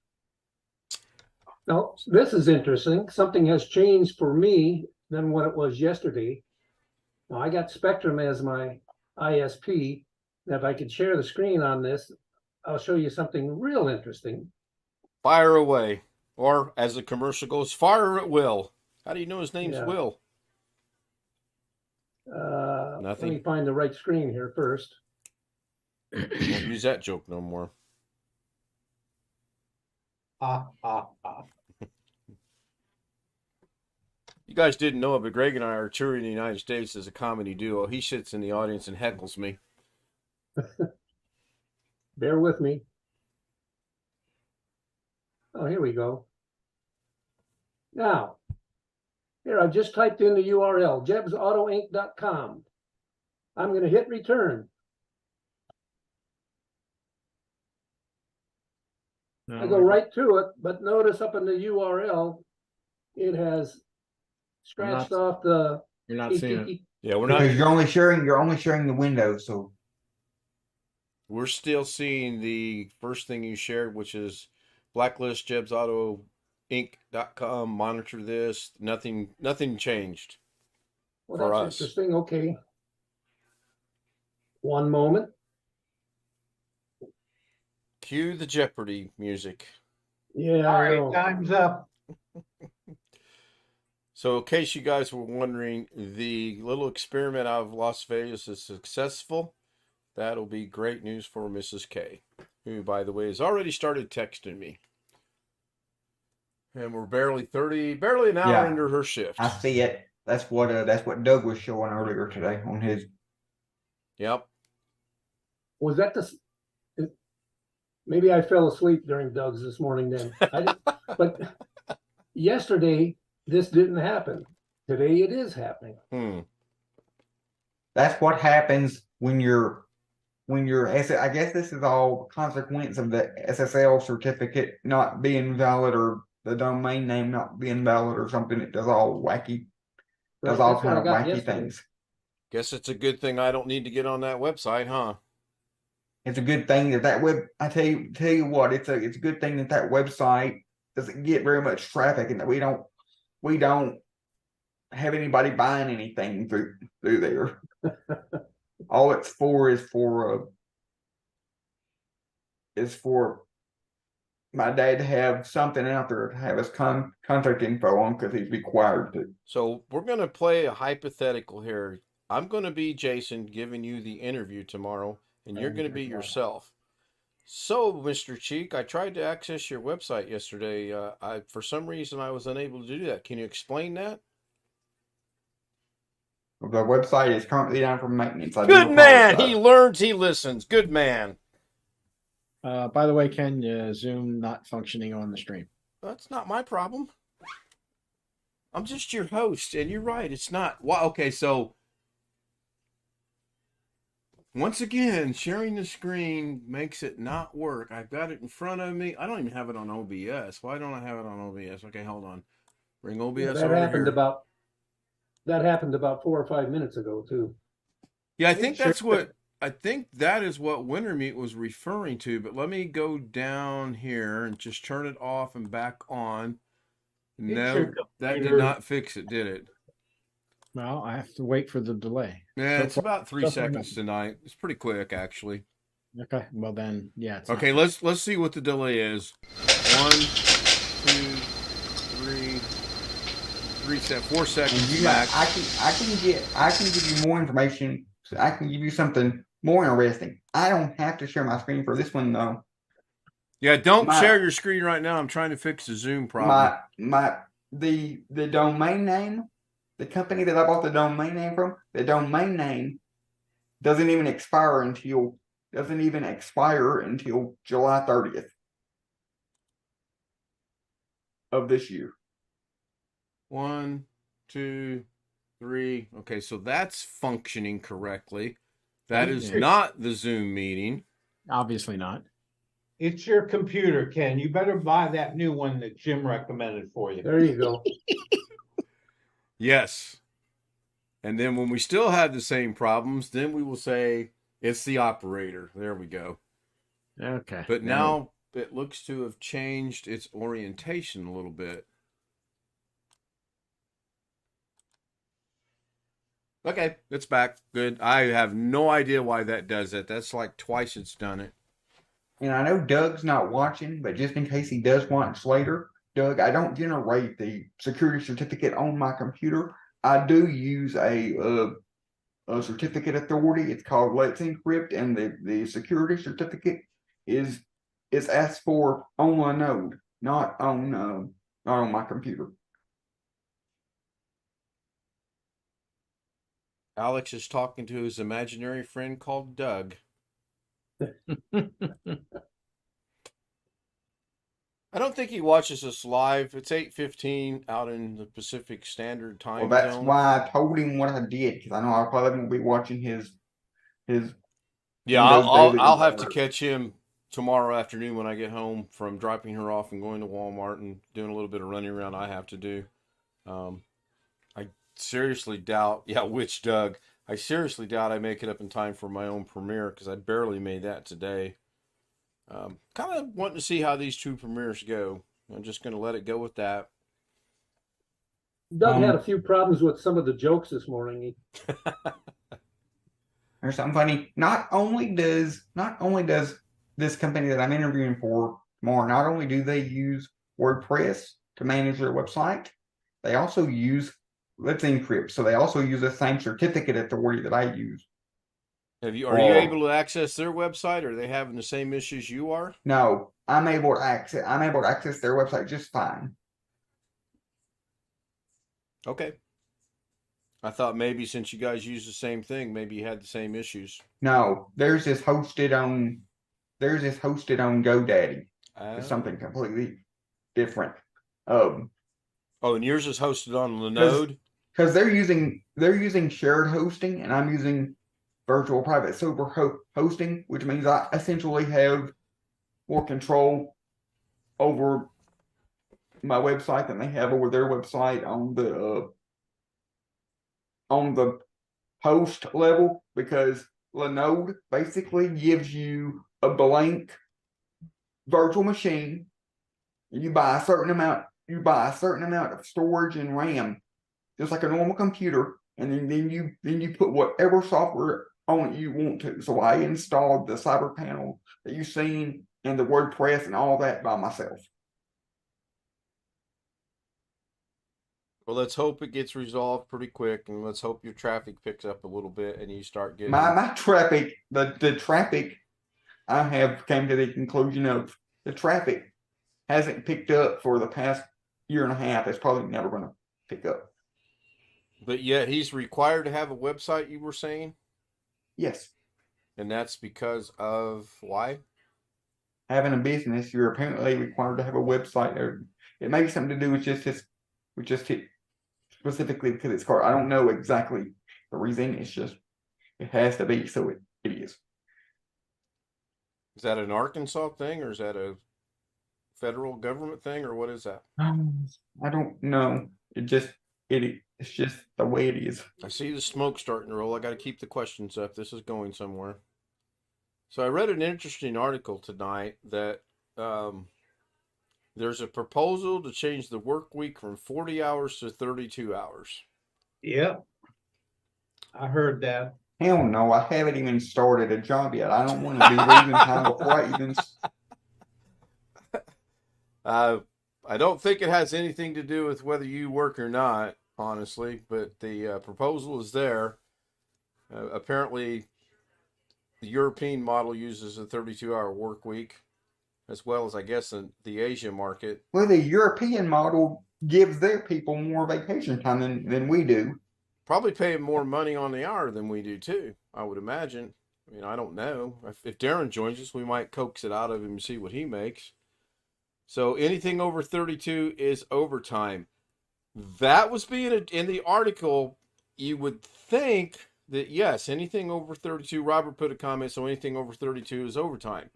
Now, this is interesting. Something has changed for me than what it was yesterday. Now, I got Spectrum as my ISP. And if I could share the screen on this, I'll show you something real interesting. Fire away. Or, as the commercial goes, fire at will. How do you know his name's Will? Nothing. Let me find the right screen here first. Won't use that joke no more. You guys didn't know it, but Greg and I are touring the United States as a comedy duo. He sits in the audience and heckles me. Bear with me. Oh, here we go. Now, here I've just typed in the URL, jebsautoinc.com. I'm going to hit return. I go right to it, but notice up in the URL, it has scratched off the. You're not seeing it. Yeah, we're not. Because you're only sharing the window, so We're still seeing the first thing you shared, which is blacklist jebsautoinc.com. Monitor this. Nothing changed. Well, for that's us. interesting. Okay. One moment. Cue the Jeopardy music. Yeah, All I right, know. time's up. So, in case you guys were wondering, the little experiment out of Las Vegas is successful. That'll be great news for Mrs. K. who, by the way, has already started texting me. And we're barely an hour Yeah. into her shift. I see it. That's what Doug was showing earlier today on his. Yep. Was that maybe I fell asleep during Doug's this morning then. But yesterday, this didn't happen. Today it is happening. That's what happens when you're I guess this is all consequence of the SSL certificate not being valid or the domain name not being valid or something. It does all wacky, Right, does all that's what kind I of got wacky yesterday. things. Guess it's a good thing I don't need to get on that website, huh? It's a good thing that web. I tell you what, it's a good thing that website doesn't get very much traffic and that we don't have anybody buying anything through there. All it's for is for my dad to have something out there to have his contact info on because he's required to. So we're going to play a hypothetical here. I'm going to be Jason giving you the interview tomorrow, and you're going to be yourself. So, Mr. Cheek, I tried to access your website yesterday. For some reason, I was unable to do that. Can you explain that? The website is currently down for maintenance. Good man. He learns, he listens. Good man. By the way, Ken, Zoom not functioning on the stream. That's not my problem. I'm just your host, and you're right. It's not. Well, okay, so once again, sharing the screen makes it not work. I've got it in front of me. I don't even have it on OBS. Why don't I have it on OBS? Okay, hold on. Bring OBS over here. That happened about 4 or 5 minutes ago too. Yeah, I think that is what Wintermeat was referring to, but let me go down here and just turn it off and back on. No, that did not fix it, did it? Well, I have to wait for the delay. Yeah, it's about 3 seconds tonight. It's pretty quick, actually. Okay, well then, yeah. Okay, let's see what the delay is. 1, 2, 3, 4 seconds max. I can give you more information. So I can give you something more interesting. I don't have to share my screen for this one though. Yeah, don't share your screen right now. I'm trying to fix the Zoom problem. The domain name, the company that I bought the domain name from, the domain name doesn't even expire until July 30th of this year. 1, 2, 3. Okay, so that's functioning correctly. That is not the Zoom meeting. Obviously not. It's your computer, Ken. You better buy that new one that Jim recommended for you. There you go. Yes. And then when we still have the same problems, then we will say it's the operator. There we go. Okay. But now it looks to have changed its orientation a little bit. Okay, it's back. Good. I have no idea why that does it. That's like twice it's done it. And I know Doug's not watching, but just in case he does watch later, Doug, I don't generate the security certificate on my computer. I do use a certificate authority. It's called Let's Encrypt, and the security certificate is asked for on my node, not on my computer. Alex is talking to his imaginary friend called Doug. I don't think he watches us live. It's 8:15 out in the Pacific Standard Time Well, that's zone. why I told him what I did, because I know I probably won't be watching his. Yeah, I'll have to catch him tomorrow afternoon when I get home from dropping her off and going to Walmart and doing a little bit of running around I have to do. I seriously doubt, which Doug? I seriously doubt I make it up in time for my own premiere because I barely made that today. Kind of wanting to see how these two premieres go. I'm just going to let it go with that. Doug had a few problems with some of the jokes this morning. There's something funny. Not only does this company that I'm interviewing for tomorrow, not only do they use WordPress to manage their website, they also use Let's Encrypt. So they also use the same certificate authority that I use. Are you able to access their website? Are they having the same issues you are? No, I'm able to access their website just fine. Okay. I thought maybe since you guys use the same thing, maybe you had the same issues. No, theirs is hosted on GoDaddy. It's something completely different. Oh, and yours is hosted on Linode? Because they're using shared hosting, and I'm using virtual private server hosting, which means I essentially have more control over my website than they have over their website on the host level, because Linode basically gives you a blank virtual machine. You buy a certain amount of storage and RAM, just like a normal computer, and then you put whatever software on it you want to. So I installed the cyber panel that you've seen and the WordPress and all that by myself. Well, let's hope it gets resolved pretty quick, and let's hope your traffic picks up a little bit and you start getting my traffic, the traffic I have came to the conclusion of the traffic hasn't picked up for the past year and a half. It's probably never going to pick up. But yet he's required to have a website, you were saying? Yes. And that's because of why? Having a business, you're apparently required to have a website. Or it may be something to do with just specifically because it's called. I don't know exactly the reason. It's just it has to be, so it is. Is that an Arkansas thing, or is that a federal government thing, or what is that? I don't know. It's just the way it is. I see the smoke starting to roll. I got to keep the questions up. This is going somewhere. So I read an interesting article tonight that there's a proposal to change the work week from 40 hours to 32 hours. Yep. I heard that. Hell no, I haven't even started a job yet. I don't want to be losing time before I even. I don't think it has anything to do with whether you work or not, honestly, but the proposal is there. Apparently, the European model uses a 32-hour work week, as well as, I guess, in the Asia market. Well, the European model gives their people more vacation time than we do. Probably paying more money on the hour than we do, too, I would imagine. I mean, I don't know. If Darren joins us, we might coax it out of him and see what he makes. So anything over 32 is overtime. That was being in the article. You would think that, yes, anything over 32, Robert put a comment, so anything over 32 is overtime.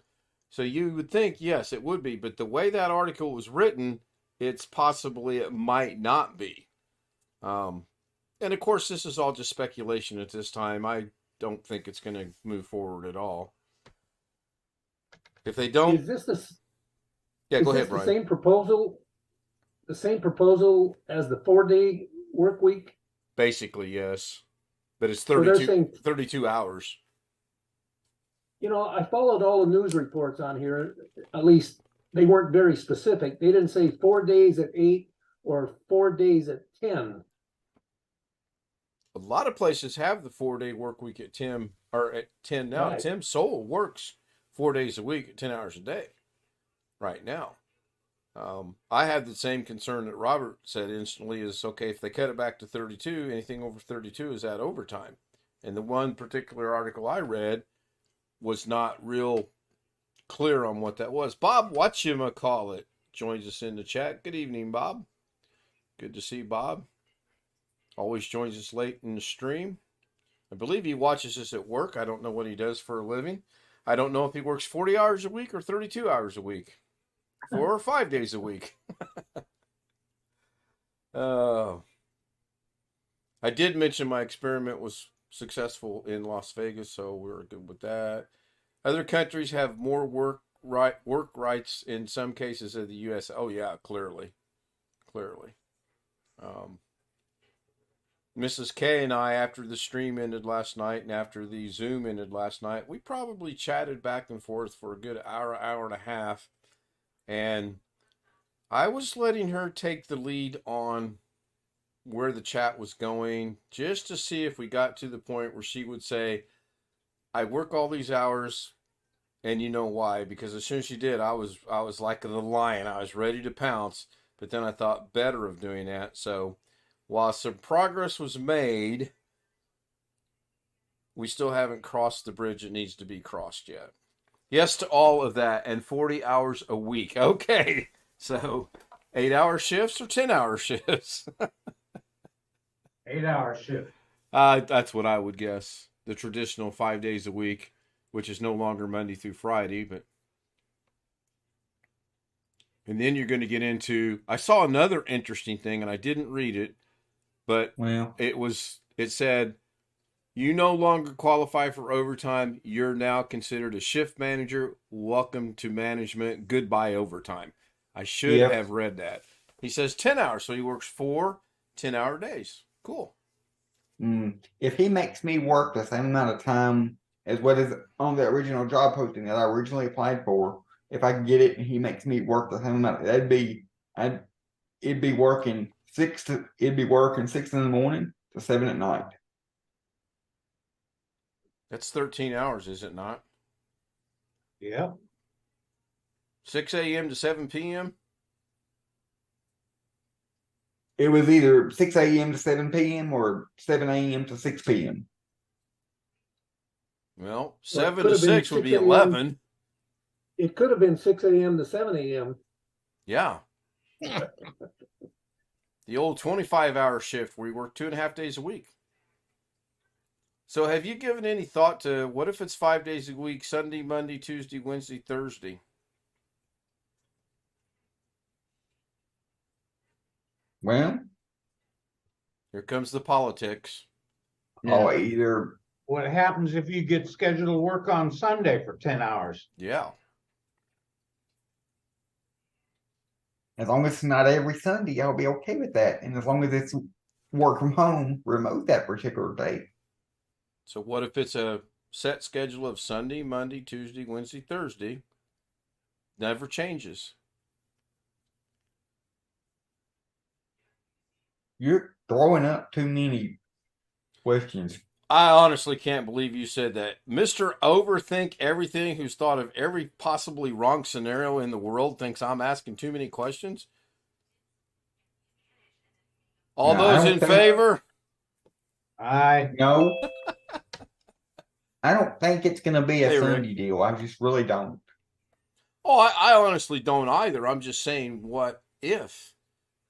So you would think, yes, it would be. But the way that article was written, it might not be. And of course, this is all just speculation at this time. I don't think it's going to move forward at all. If they don't, Is this the yeah, go ahead, the Brian. same proposal? The same proposal as the 4-day work week? Basically, yes, but it's So they're 32, saying, 32 hours. you know, I followed all the news reports on here. At least they weren't very specific. They didn't say 4 days at 8 or 4 days at 10. A lot of places have the 4-day work week at 10 now. Right. Tim Sowell works 4 days a week at 10 hours a day right now. I have the same concern that Robert said instantly is, okay, if they cut it back to 32, anything over 32 is at overtime. And the one particular article I read was not real clear on what that was. Bob Whatchamacallit joins us in the chat. Good evening, Bob. Good to see Bob. Always joins us late in the stream. I believe he watches us at work. I don't know what he does for a living. I don't know if he works 40 hours a week or 32 hours a week. 4 or 5 days a week. I did mention my experiment was successful in Las Vegas, so we're good with that. Other countries have more work rights in some cases of the U.S. Oh yeah, clearly. Mrs. K and I, after the stream ended last night and after the Zoom ended last night, we probably chatted back and forth for a good hour and a half. And I was letting her take the lead on where the chat was going, just to see if we got to the point where she would say, I work all these hours, and you know why? Because as soon as she did, I was like the lion. I was ready to pounce, but then I thought better of doing that. So while some progress was made, we still haven't crossed the bridge that needs to be crossed yet. Yes to all of that, and 40 hours a week. Okay, so 8-hour shifts or 10-hour shifts? 8-hour shift. That's what I would guess. The traditional 5 days a week, which is no longer Monday through Friday, but. And then you're going to get into. I saw another interesting thing, and I didn't read it, but Well, it said, you no longer qualify for overtime. You're now considered a shift manager. Welcome to management. Goodbye overtime. I should Yep. have read that. He says 10 hours, so he works 4 10-hour days. Cool. if he makes me work the same amount of time as what is on the original job posting that I originally applied for, if I can get it and he makes me work the same amount, it'd be working 6 in the morning to 7 at night. That's 13 hours, is it not? Yeah. 6 a.m. to 7 p.m.? It was either 6 a.m. to 7 p.m. or 7 a.m. to 6 p.m. Well, Well, 7 it to could have been 6 would be 6 a.m. 11. It could have been 6 a.m. to 7 a.m. Yeah. The old 25-hour shift where you work 2.5 days a week. So have you given any thought to what if it's 5 days a week, Sunday, Monday, Tuesday, Wednesday, Thursday? Well, Here comes the politics. I'll either What happens if you get scheduled to work on Sunday for 10 hours? Yeah. as long as it's not every Sunday, I'll be okay with that. And as long as it's work from home, remote that particular day. So what if it's a set schedule of Sunday, Monday, Tuesday, Wednesday, Thursday? Never changes. You're throwing up too many questions. I honestly can't believe you said that. Mr. Overthink Everything, who's thought of every possibly wrong scenario in the world, thinks I'm asking too many questions. All No, I those don't in think- favor? No. I don't think it's going to be a Hey, Rick. Sunday deal. I just really don't. Oh, I honestly don't either. I'm just saying, what if?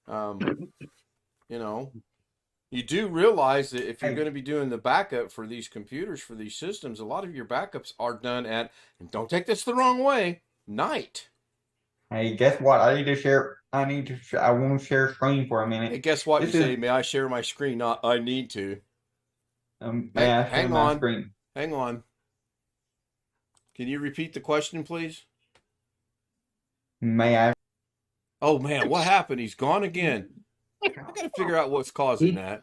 You know, you do realize that if you're going to be doing the backup for these computers, for these systems, a lot of your backups are done at, and don't take this the wrong way, night. Hey, guess what? I want to share screen for a minute. Hey, guess what? This You is- say, may I share my screen? Not, I need to. May I share hang my on. screen? Hang on. Can you repeat the question, please? May I? Oh, man, what happened? He's gone again. I got to figure out what's causing that.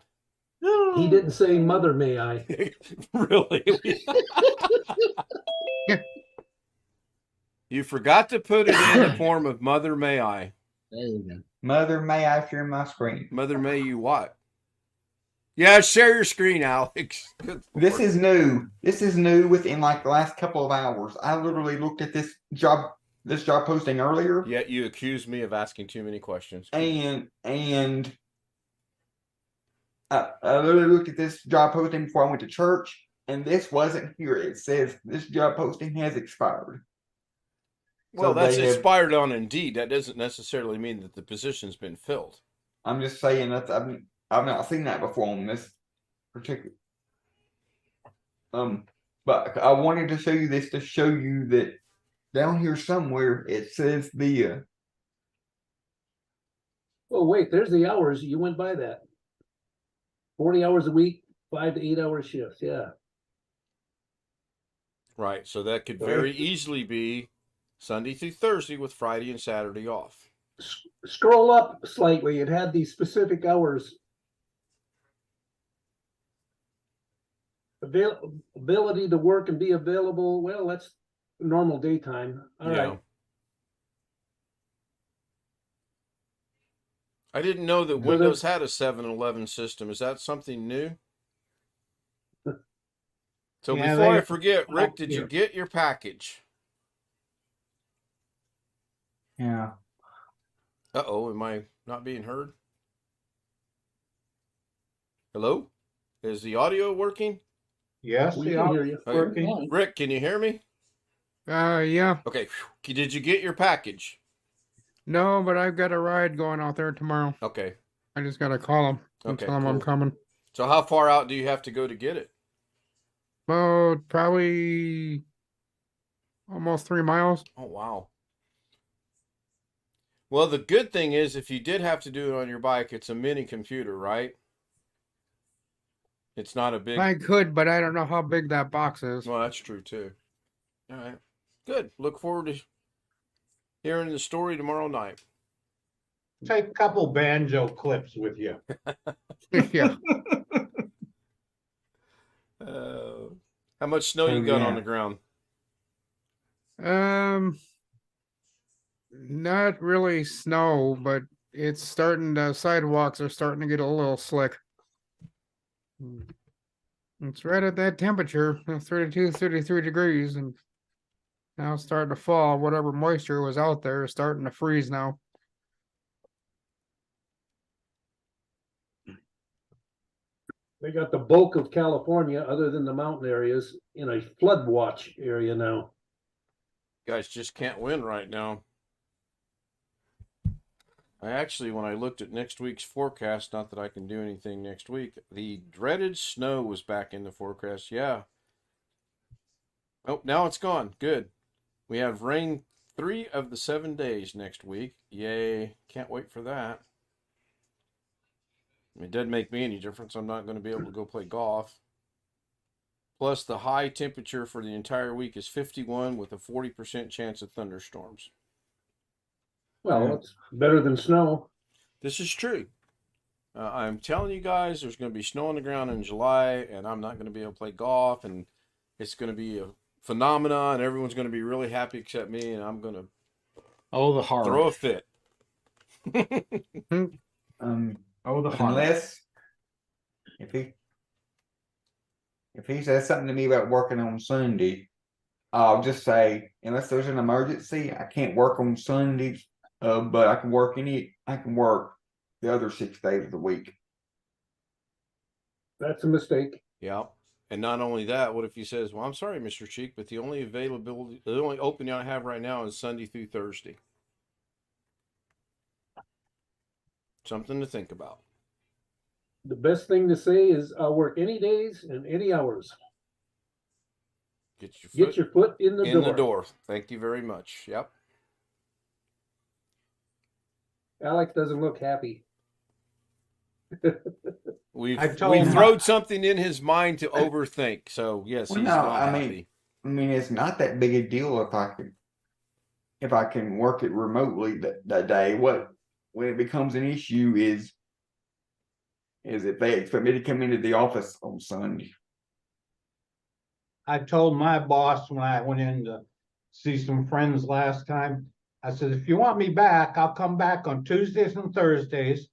He didn't say mother may I. Really? You forgot to put it in the form of Mother May I. There you go. Mother, may I share my screen? Mother May you what? Yeah, share your screen, Alex. Good This Lord. is new. This is new within like the last couple of hours. I literally looked at this job posting earlier, Yet you accuse me of asking too many questions. and I literally looked at this job posting before I went to church, and this wasn't here. It says this job posting has expired. Well, So that's they have- expired on Indeed. That doesn't necessarily mean that the position's been filled. I'm just saying that I've not seen that before on this particular. But I wanted to show you this to show you that down here somewhere it says the Oh, wait, there's the hours. You went by that. 40 hours a week, 5 to 8 hour shifts. Yeah. Right. So that could very easily be Sunday through Thursday with Friday and Saturday off. Scroll up slightly. It had these specific hours. Ability to work and be available. Well, that's normal daytime. All right. I didn't know that So Windows had a 7-Eleven system. Is that something new? So Yeah, before they- I forget, Rick, Oh, did you here. get your package? Yeah. Uh-oh, am I not being heard? Hello? Is the audio working? Yes, We the can hear you. audio's working. Rick, can you hear me? Yeah. Okay. Did you get your package? No, but I've got a ride going out there tomorrow. Okay. I just gotta call them and Okay, tell them I'm cool. coming. So how far out do you have to go to get it? Oh, probably almost 3 miles. Oh, wow. Well, the good thing is if you did have to do it on your bike, it's a mini computer, right? It's not a big... I could, but I don't know how big that box is. Well, that's true, too. All right. Good. Look forward to hearing the story tomorrow night. Take a couple banjo clips with you. Yeah. How much snow you Oh, got yeah. on the ground? Not really snow, but it's starting to, sidewalks are starting to get a little slick. It's right at that temperature, 32, 33 degrees, and now it's starting to fall. Whatever moisture was out there is starting to freeze now. They got the bulk of California, other than the mountain areas, in a flood watch area now. You guys just can't win right now. I actually, when I looked at next week's forecast, not that I can do anything next week, the dreaded snow was back in the forecast. Yeah. Oh, now it's gone. Good. We have rain 3 of the 7 days next week. Yay. Can't wait for that. It doesn't make me any difference. I'm not going to be able to go play golf. Plus, the high temperature for the entire week is 51 with a 40% chance of thunderstorms. Well, it's better than snow. This is true. I'm telling you guys, there's going to be snow on the ground in July, and I'm not going to be able to play golf, and it's going to be a phenomenon, and everyone's going to be really happy except me, and I'm going to Oh, the heart. throw a fit. Oh, the heart. Unless if he says something to me about working on Sunday, I'll just say, unless there's an emergency, I can't work on Sundays. But I can work the other 6 days of the week. That's a mistake. Yeah. And not only that, what if he says, well, I'm sorry, Mr. Cheek, but the only opening I have right now is Sunday through Thursday. Something to think about. The best thing to say is I'll work any days and any hours. Get Your foot in the door. the door. Thank you very much. Yep. Alex doesn't look happy. We've told him- thrown something in his mind to overthink. So yes, Well, he's no, not I happy. mean, it's not that big a deal if I can work it remotely that day. When it becomes an issue is if they expect me to come into the office on Sunday. I told my boss when I went in to see some friends last time, I said, if you want me back, I'll come back on Tuesdays and Thursdays,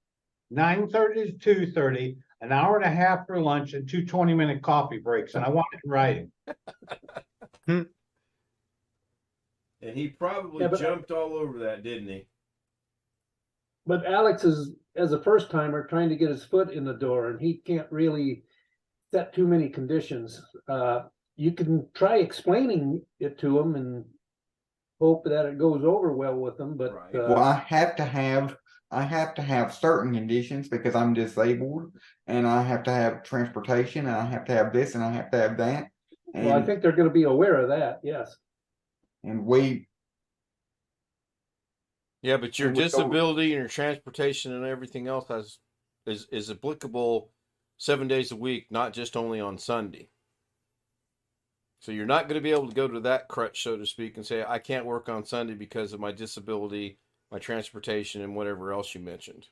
9:30 to 2:30, an hour and a half for lunch and 2 20-minute coffee breaks. And I want it in writing. And he probably Yeah, but- jumped all over that, didn't he? But Alex is, as a first timer, trying to get his foot in the door, and he can't really set too many conditions. You can try explaining it to him and hope that it goes over well with him, but Right. Well, I have to have certain conditions because I'm disabled, and I have to have transportation, and I have to have this, and I have to have that. And, well, I think they're gonna be aware of that, yes. and we Yeah, but your And with disability and your transportation and everything else is applicable 7 days a week, not just only on Sunday. So you're not going to be able to go to that crutch, so to speak, and say, I can't work on Sunday because of my disability, my transportation, and whatever else you mentioned.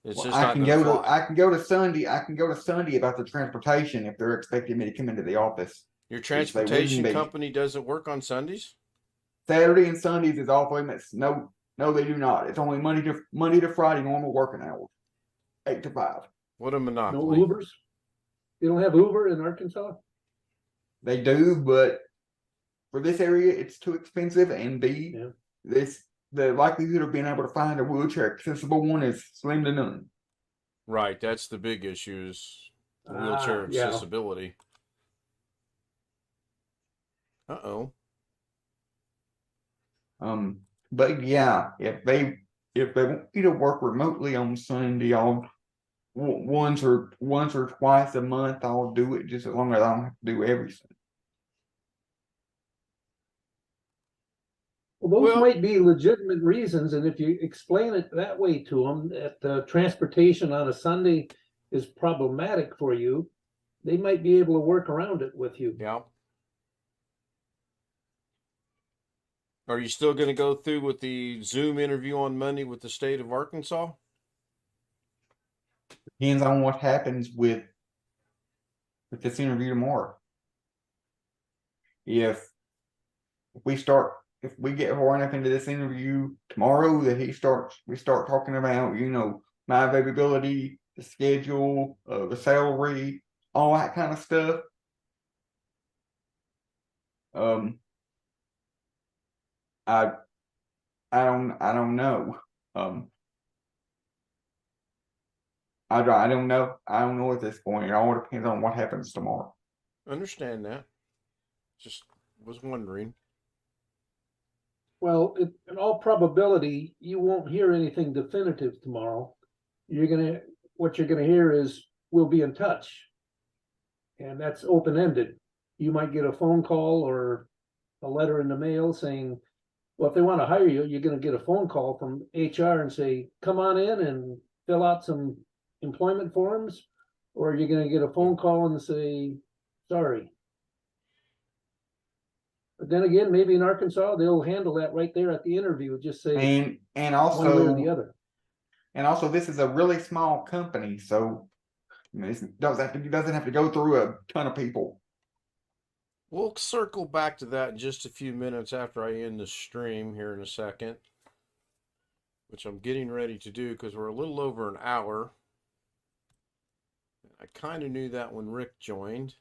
It's just I not can going go to to fly. I can go to Sunday. I can go to Sunday about the transportation if they're expecting me to come into the office. Your they wouldn't transportation be. company doesn't work on Sundays? Saturday and Sundays is off limits. No, they do not. It's only Monday to Friday normal working hours, 8 to 5. What a No monopoly. Ubers? You don't have Uber in Arkansas? They do, but for this area, it's too expensive, and B, Yeah. the likelihood of being able to find a wheelchair accessible one is slim to none. Right, that's the big issue is wheelchair Yeah. accessibility. Uh-oh. But yeah, if they want you to work remotely on Sunday, I'll once or twice a month, I'll do it just as long as I don't have to do everything. Well, those Well- might be legitimate reasons, and if you explain it that way to them, that transportation on a Sunday is problematic for you, they might be able to work around it with you. Yeah. Are you still going to go through with the Zoom interview on Monday with the state of Arkansas? Depends on what happens with this interview tomorrow. If we get far enough into this interview tomorrow that we start talking about, my availability, the schedule, the salary, all that kind of stuff. I don't know. I don't know. I don't know at this point. It all depends on what happens tomorrow. Understand that. Just was wondering. Well, in all probability, you won't hear anything definitive tomorrow. What you're gonna hear is, we'll be in touch. And that's open-ended. You might get a phone call or a letter in the mail saying, well, if they want to hire you, you're gonna get a phone call from HR and say, come on in and fill out some employment forms, or you're gonna get a phone call and say, sorry. But then again, maybe in Arkansas, they'll handle that right there at the interview, just say And one way or the also, other. this is a really small company, so it doesn't have to go through a ton of people. We'll circle back to that in just a few minutes after I end the stream here in a second, which I'm getting ready to do because we're a little over an hour. I kind of knew that when Rick joined.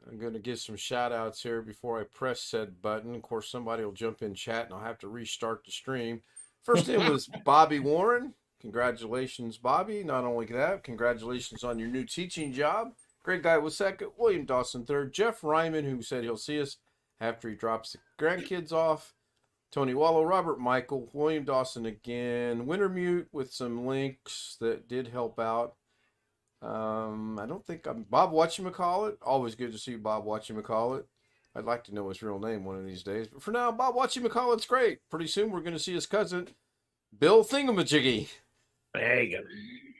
I'm going to give some shout outs here before I press said button. Of course, somebody will jump in chat and I'll have to restart the stream. First in was Bobby Warren. Congratulations, Bobby. Not only that, congratulations on your new teaching job. Great Guy was second. William Dawson third. Jeff Ryman, who said he'll see us after he drops the grandkids off. Tony Wallow, Robert Michael, William Dawson again. Wintermute with some links that did help out. I don't think I'm Bob Whatchamacallit. Always good to see Bob Whatchamacallit. I'd like to know his real name one of these days. But for now, Bob Whatchamacallit's great. Pretty soon we're going to see his cousin, Bill Thingamajiggy. There you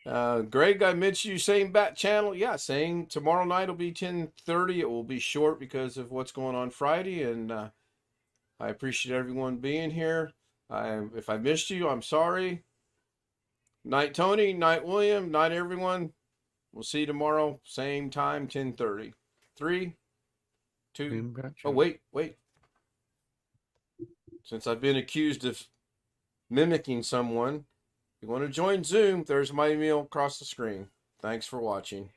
go. Greg, I mentioned you same bat channel. Yeah, saying tomorrow night will be 10:30. It will be short because of what's going on Friday, and I appreciate everyone being here. If I missed you, I'm sorry. Night Tony, night William, night everyone. We'll see you tomorrow, same time, 10:30. 3, 2. Oh, wait. Since I've been accused of mimicking someone, if you want to join Zoom, there's my email across the screen. Thanks for watching.